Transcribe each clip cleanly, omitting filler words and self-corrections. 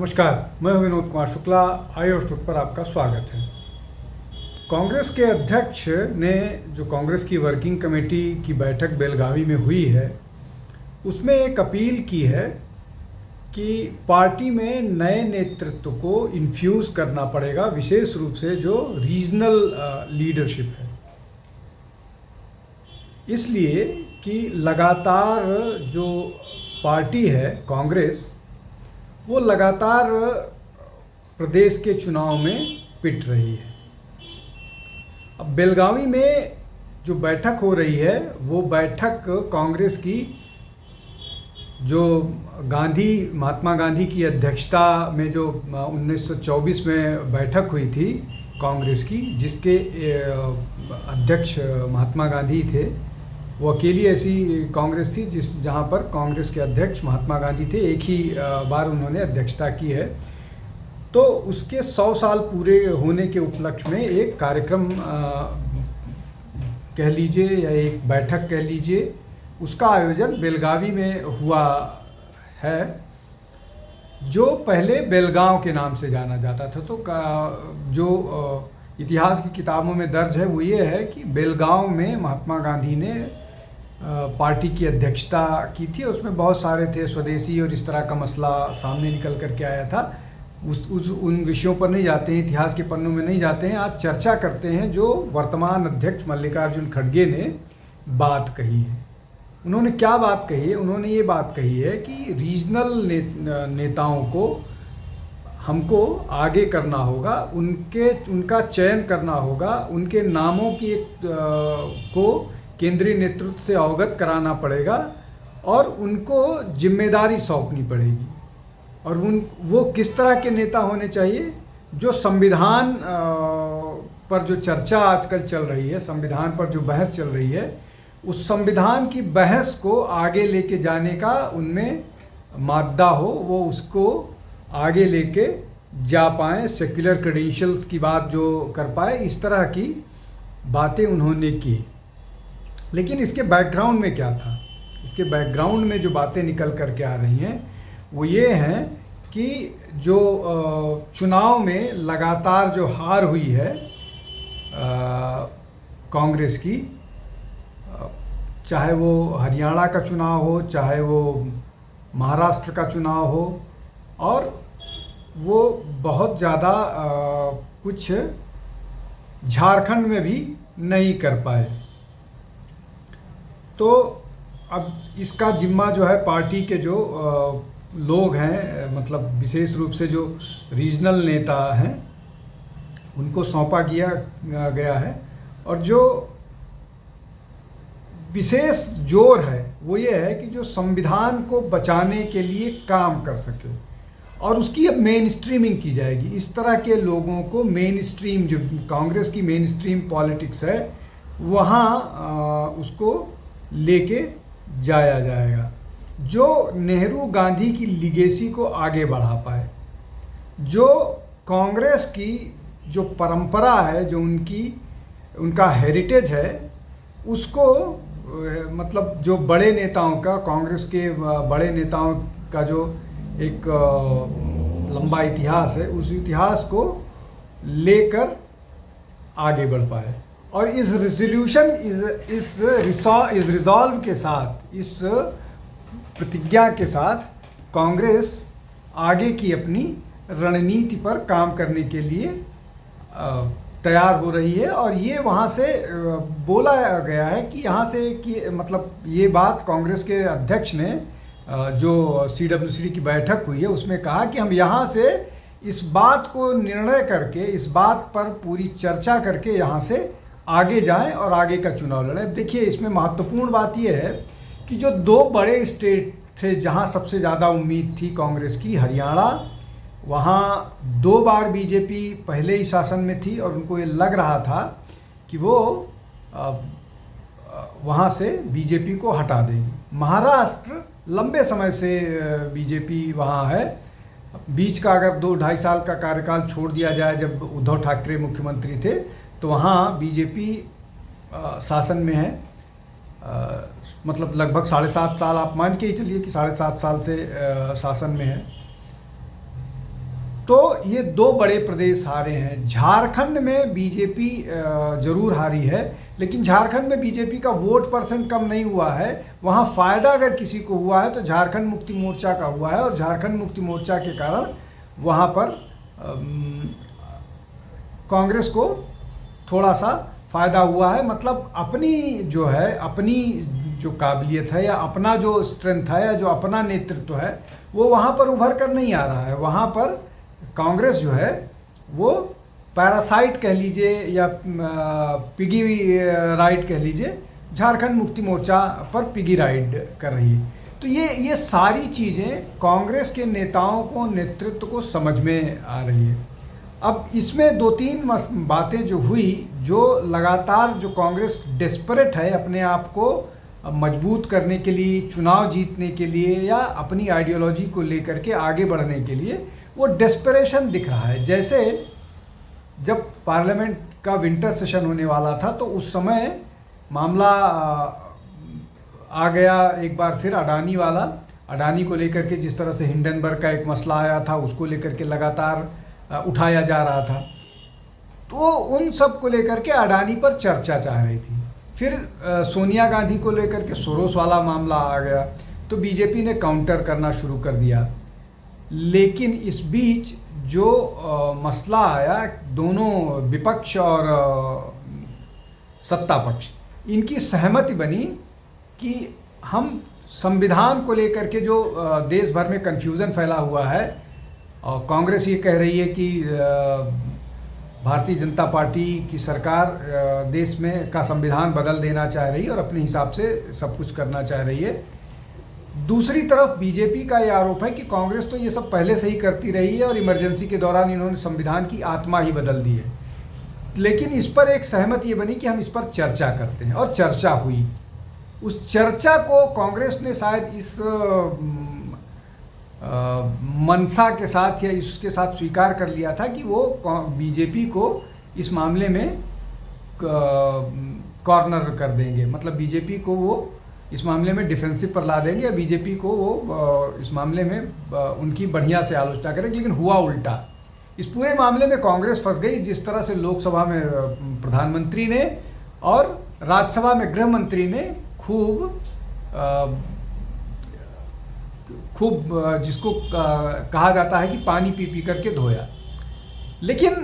नमस्कार, मैं हूं विनोद कुमार शुक्ला। आइए आउटलुक पर आपका स्वागत है। कांग्रेस के अध्यक्ष ने जो कांग्रेस की वर्किंग कमेटी की बैठक बेलगावी में हुई है, उसमें एक अपील की है कि पार्टी में नए नेतृत्व को इन्फ्यूज़ करना पड़ेगा, विशेष रूप से जो रीजनल लीडरशिप है। इसलिए कि लगातार जो पार्टी है कांग्रेस, वो लगातार प्रदेश के चुनाव में पिट रही है। अब बेलगावी में जो बैठक हो रही है, वो बैठक कांग्रेस की जो महात्मा गांधी की अध्यक्षता में जो 1924 में बैठक हुई थी कांग्रेस की, जिसके अध्यक्ष महात्मा गांधी थे। वो अकेली ऐसी कांग्रेस थी जहां पर कांग्रेस के अध्यक्ष महात्मा गांधी थे। एक ही बार उन्होंने अध्यक्षता की है। तो उसके 100 साल पूरे होने के उपलक्ष्य में एक कार्यक्रम कह लीजिए या एक बैठक कह लीजिए, उसका आयोजन बेलगावी में हुआ है, जो पहले बेलगांव के नाम से जाना जाता था। तो जो इतिहास की किताबों में दर्ज है वो ये है कि बेलगांव में महात्मा गांधी ने पार्टी की अध्यक्षता की थी। उसमें बहुत सारे थे, स्वदेशी और इस तरह का मसला सामने निकल कर के आया था। उन विषयों पर नहीं जाते हैं, इतिहास के पन्नों में नहीं जाते हैं। आज चर्चा करते हैं जो वर्तमान अध्यक्ष मल्लिकार्जुन खड़गे ने बात कही है। उन्होंने क्या बात कही है? उन्होंने ये बात कही है कि रीजनल नेताओं को हमको आगे करना होगा, उनका चयन करना होगा, उनके नामों की को केंद्रीय नेतृत्व से अवगत कराना पड़ेगा और उनको जिम्मेदारी सौंपनी पड़ेगी। और वो किस तरह के नेता होने चाहिए? जो संविधान पर जो चर्चा आजकल चल रही है, संविधान पर जो बहस चल रही है, उस संविधान की बहस को आगे लेके जाने का उनमें मादा हो, वो उसको आगे लेके जा पाएँ, सेक्युलर क्रेडेंशियल्स की बात जो कर पाए, इस तरह की बातें उन्होंने की। लेकिन इसके बैकग्राउंड में क्या था? इसके बैकग्राउंड में जो बातें निकल कर के आ रही हैं वो ये हैं कि जो चुनाव में लगातार जो हार हुई है कांग्रेस की, चाहे वो हरियाणा का चुनाव हो, चाहे वो महाराष्ट्र का चुनाव हो, और वो बहुत ज़्यादा कुछ झारखंड में भी नहीं कर पाए। तो अब इसका जिम्मा जो है पार्टी के जो लोग हैं, मतलब विशेष रूप से जो रीजनल नेता हैं, उनको सौंपा गया है। और जो विशेष जोर है वो ये है कि जो संविधान को बचाने के लिए काम कर सके, और उसकी अब मेन स्ट्रीमिंग की जाएगी। इस तरह के लोगों को मेन स्ट्रीम, जो कांग्रेस की मेन स्ट्रीम पॉलिटिक्स है, वहाँ उसको लेके जाया जाएगा, जो नेहरू गांधी की लिगेसी को आगे बढ़ा पाए, जो कांग्रेस की जो परंपरा है, जो उनका हेरिटेज है, उसको मतलब जो बड़े नेताओं का, कांग्रेस के बड़े नेताओं का जो एक लंबा इतिहास है, उस इतिहास को लेकर आगे बढ़ पाए। और इस रिजोल्यूशन, इस रिजॉल्व के साथ, इस प्रतिज्ञा के साथ कांग्रेस आगे की अपनी रणनीति पर काम करने के लिए तैयार हो रही है। और ये वहाँ से बोला गया है कि यहाँ से कि मतलब ये बात कांग्रेस के अध्यक्ष ने जो CWCD की बैठक हुई है उसमें कहा कि हम यहाँ से इस बात को निर्णय करके, इस बात पर पूरी चर्चा करके यहाँ से आगे जाएं और आगे का चुनाव लड़ें। देखिए, इसमें महत्वपूर्ण बात यह है कि जो दो बड़े स्टेट थे जहाँ सबसे ज़्यादा उम्मीद थी कांग्रेस की, हरियाणा, वहाँ 2 बार बीजेपी पहले ही शासन में थी और उनको ये लग रहा था कि वो वहाँ से बीजेपी को हटा देगी। महाराष्ट्र लंबे समय से बीजेपी वहाँ है। बीच का अगर 2-2.5 साल का कार्यकाल छोड़ दिया जाए, जब उद्धव ठाकरे मुख्यमंत्री थे, तो वहाँ बीजेपी शासन में है। मतलब लगभग 7.5 साल आप मान के ही चलिए कि 7.5 साल से शासन में है। तो ये दो बड़े प्रदेश हारे हैं। झारखंड में बीजेपी जरूर हारी है, लेकिन झारखंड में बीजेपी का वोट परसेंट कम नहीं हुआ है। वहाँ फ़ायदा अगर किसी को हुआ है तो झारखंड मुक्ति मोर्चा का हुआ है, और झारखंड मुक्ति मोर्चा के कारण वहाँ पर कांग्रेस को थोड़ा सा फ़ायदा हुआ है। मतलब अपनी जो है, अपनी जो काबिलियत है या अपना जो स्ट्रेंथ है या जो अपना नेतृत्व है वो वहाँ पर उभर कर नहीं आ रहा है। वहाँ पर कांग्रेस जो है वो पैरासाइट कह लीजिए या पिगी राइड कह लीजिए, झारखंड मुक्ति मोर्चा पर पिगी राइड कर रही है। तो ये सारी चीज़ें कांग्रेस के नेताओं को, नेतृत्व को समझ में आ रही है। अब इसमें दो तीन बातें जो हुई, जो लगातार जो कांग्रेस डेस्परेट है अपने आप को मजबूत करने के लिए, चुनाव जीतने के लिए या अपनी आइडियोलॉजी को लेकर के आगे बढ़ने के लिए, वो डेस्परेशन दिख रहा है। जैसे जब पार्लियामेंट का विंटर सेशन होने वाला था तो उस समय मामला आ गया एक बार फिर अडानी वाला। अडानी को लेकर के जिस तरह से हिंडनबर्ग का एक मसला आया था, उसको लेकर के लगातार उठाया जा रहा था, तो उन सब को लेकर के अडानी पर चर्चा चाह रही थी। फिर सोनिया गांधी को लेकर के सोरोस वाला मामला आ गया, तो बीजेपी ने काउंटर करना शुरू कर दिया। लेकिन इस बीच जो मसला आया, दोनों विपक्ष और सत्ता पक्ष, इनकी सहमति बनी कि हम संविधान को लेकर के जो देश भर में कन्फ्यूज़न फैला हुआ है, और कांग्रेस ये कह रही है कि भारतीय जनता पार्टी की सरकार देश में का संविधान बदल देना चाह रही है और अपने हिसाब से सब कुछ करना चाह रही है। दूसरी तरफ बीजेपी का ये आरोप है कि कांग्रेस तो ये सब पहले से ही करती रही है और इमरजेंसी के दौरान इन्होंने संविधान की आत्मा ही बदल दी है। लेकिन इस पर एक सहमति ये बनी कि हम इस पर चर्चा करते हैं, और चर्चा हुई। उस चर्चा को कांग्रेस ने शायद इस मनसा के साथ या इसके साथ स्वीकार कर लिया था कि वो बीजेपी को इस मामले में कॉर्नर कर देंगे, मतलब बीजेपी को वो इस मामले में डिफेंसिव पर ला देंगे या बीजेपी को वो इस मामले में उनकी बढ़िया से आलोचना करेंगे। लेकिन हुआ उल्टा। इस पूरे मामले में कांग्रेस फंस गई। जिस तरह से लोकसभा में प्रधानमंत्री ने और राज्यसभा में गृह मंत्री ने खूब जिसको कहा जाता है कि पानी पी पी करके धोया। लेकिन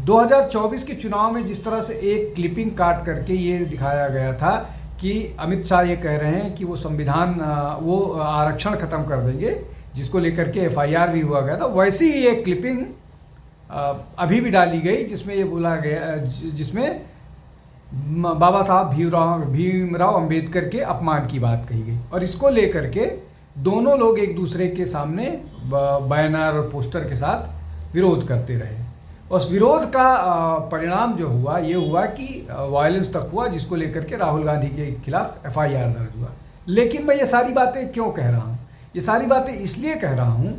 2024 के चुनाव में जिस तरह से एक क्लिपिंग काट करके ये दिखाया गया था कि अमित शाह ये कह रहे हैं कि वो संविधान, वो आरक्षण खत्म कर देंगे, जिसको लेकर के FIR भी हुआ गया था, वैसी ही एक क्लिपिंग अभी भी डाली गई जिसमें ये बोला गया, जिसमें बाबा साहब भीमराव अंबेडकर के अपमान की बात कही गई। और इसको लेकर के दोनों लोग एक दूसरे के सामने बैनर और पोस्टर के साथ विरोध करते रहे। उस विरोध का परिणाम जो हुआ ये हुआ कि वायलेंस तक हुआ, जिसको लेकर के राहुल गांधी के खिलाफ FIR दर्ज हुआ। लेकिन मैं ये सारी बातें क्यों कह रहा हूँ? ये सारी बातें इसलिए कह रहा हूँ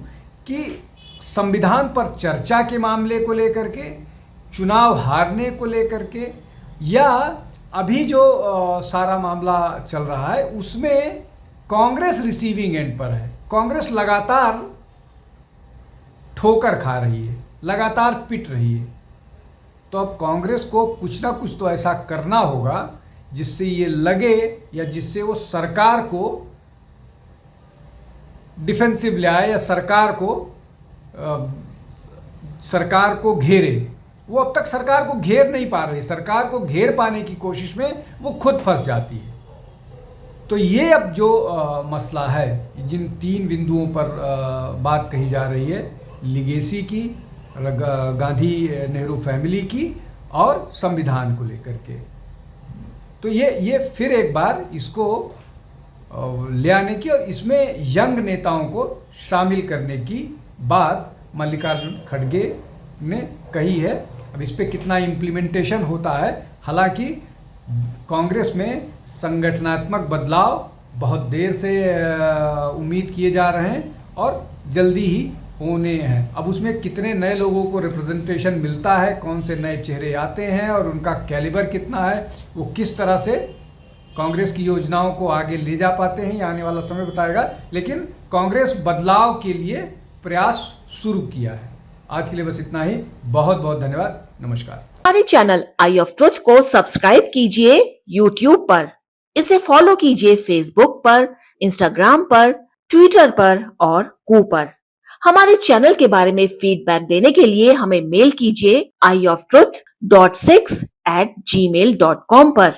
कि संविधान पर चर्चा के मामले को लेकर के, चुनाव हारने को लेकर के, या अभी जो सारा मामला चल रहा है उसमें कांग्रेस रिसीविंग एंड पर है। कांग्रेस लगातार ठोकर खा रही है, लगातार पिट रही है। तो अब कांग्रेस को कुछ ना कुछ तो ऐसा करना होगा जिससे ये लगे या जिससे वो सरकार को डिफेंसिव ले आए या सरकार को घेरे। वो अब तक सरकार को घेर नहीं पा रही। सरकार को घेर पाने की कोशिश में वो खुद फंस जाती है। तो ये अब जो मसला है, जिन तीन बिंदुओं पर बात कही जा रही है, लीगेसी की, गांधी नेहरू फैमिली की और संविधान को लेकर के, तो ये फिर एक बार इसको ले आने की और इसमें यंग नेताओं को शामिल करने की बात मल्लिकार्जुन खड़गे ने कही है। अब इस पे कितना इम्प्लीमेंटेशन होता है, हालांकि कांग्रेस में संगठनात्मक बदलाव बहुत देर से उम्मीद किए जा रहे हैं और जल्दी ही होने हैं। अब उसमें कितने नए लोगों को रिप्रेजेंटेशन मिलता है, कौन से नए चेहरे आते हैं और उनका कैलिबर कितना है, वो किस तरह से कांग्रेस की योजनाओं को आगे ले जा पाते हैं, ये आने वाला समय बताएगा। लेकिन कांग्रेस बदलाव के लिए प्रयास शुरू किया है। आज के लिए बस इतना ही। बहुत बहुत धन्यवाद। नमस्कार। हमारे चैनल आई ऑफ ट्रुथ को सब्सक्राइब कीजिए यूट्यूब पर, इसे फॉलो कीजिए फेसबुक पर, इंस्टाग्राम पर, ट्विटर पर और कू पर। हमारे चैनल के बारे में फीडबैक देने के लिए हमें मेल कीजिए ioftruth.6@gmail.com पर।